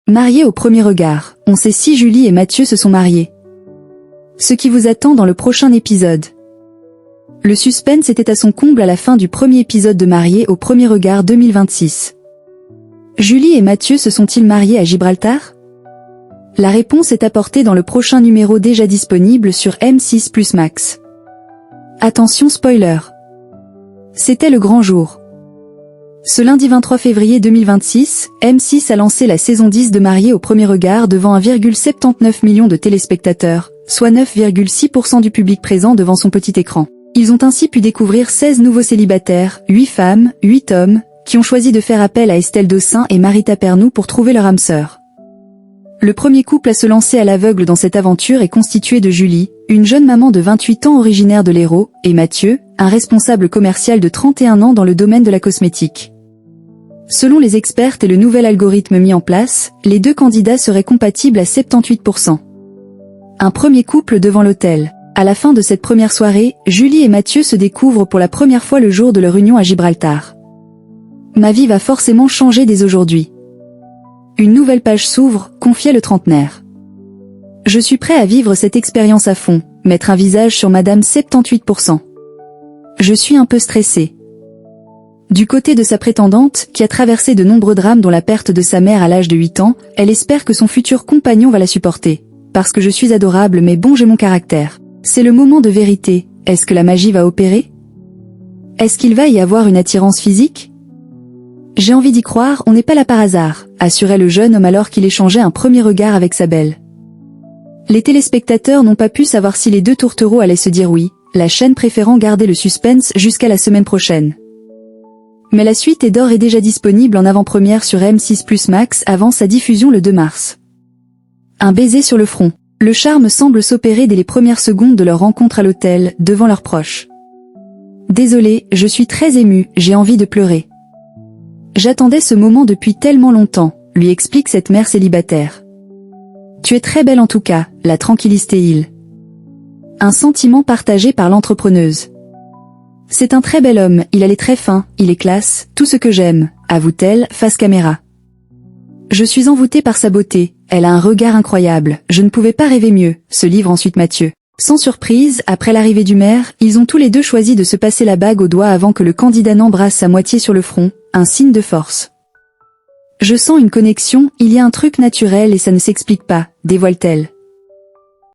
Mariés au premier regard, on sait si Julie et Mathieu se sont mariés. Ce qui vous attend dans le prochain épisode. Le suspense était à son comble à la fin du premier épisode de Mariés au premier regard 2026. Julie et Mathieu se sont-ils mariés à Gibraltar? La réponse est apportée dans le prochain numéro déjà disponible sur M6 Plus Max. Attention spoiler. C'était le grand jour. Ce lundi 23 février 2026, M6 a lancé la saison 10 de Mariés au premier regard devant 1,79 million de téléspectateurs, soit 9,6% du public présent devant son petit écran. Ils ont ainsi pu découvrir 16 nouveaux célibataires, 8 femmes, 8 hommes, qui ont choisi de faire appel à Estelle Dossin et Marita Pernou pour trouver leur âme sœur. Le premier couple à se lancer à l'aveugle dans cette aventure est constitué de Julie, une jeune maman de 28 ans originaire de l'Hérault, et Mathieu, un responsable commercial de 31 ans dans le domaine de la cosmétique. Selon les expertes et le nouvel algorithme mis en place, les deux candidats seraient compatibles à 78%. Un premier couple devant l'hôtel. À la fin de cette première soirée, Julie et Mathieu se découvrent pour la première fois le jour de leur union à Gibraltar. Ma vie va forcément changer dès aujourd'hui. Une nouvelle page s'ouvre, confiait le trentenaire. Je suis prêt à vivre cette expérience à fond, mettre un visage sur Madame 78%. Je suis un peu stressé. Du côté de sa prétendante, qui a traversé de nombreux drames dont la perte de sa mère à l'âge de 8 ans, elle espère que son futur compagnon va la supporter. Parce que je suis adorable mais bon j'ai mon caractère. C'est le moment de vérité, est-ce que la magie va opérer? Est-ce qu'il va y avoir une attirance physique? J'ai envie d'y croire, on n'est pas là par hasard, assurait le jeune homme alors qu'il échangeait un premier regard avec sa belle. Les téléspectateurs n'ont pas pu savoir si les deux tourtereaux allaient se dire oui, la chaîne préférant garder le suspense jusqu'à la semaine prochaine. Mais la suite est d'ores et déjà disponible en avant-première sur M6 Plus Max avant sa diffusion le 2 mars. Un baiser sur le front. Le charme semble s'opérer dès les premières secondes de leur rencontre à l'hôtel, devant leurs proches. Désolée, je suis très émue, j'ai envie de pleurer. J'attendais ce moment depuis tellement longtemps, lui explique cette mère célibataire. Tu es très belle en tout cas, la tranquillise Théil. Un sentiment partagé par l'entrepreneuse. C'est un très bel homme, il a les traits fins, il est classe, tout ce que j'aime, avoue-t-elle, face caméra. Je suis envoûtée par sa beauté, elle a un regard incroyable, je ne pouvais pas rêver mieux, se livre ensuite Mathieu. Sans surprise, après l'arrivée du maire, ils ont tous les deux choisi de se passer la bague au doigt avant que le candidat n'embrasse sa moitié sur le front, un signe de force. Je sens une connexion, il y a un truc naturel et ça ne s'explique pas, dévoile-t-elle.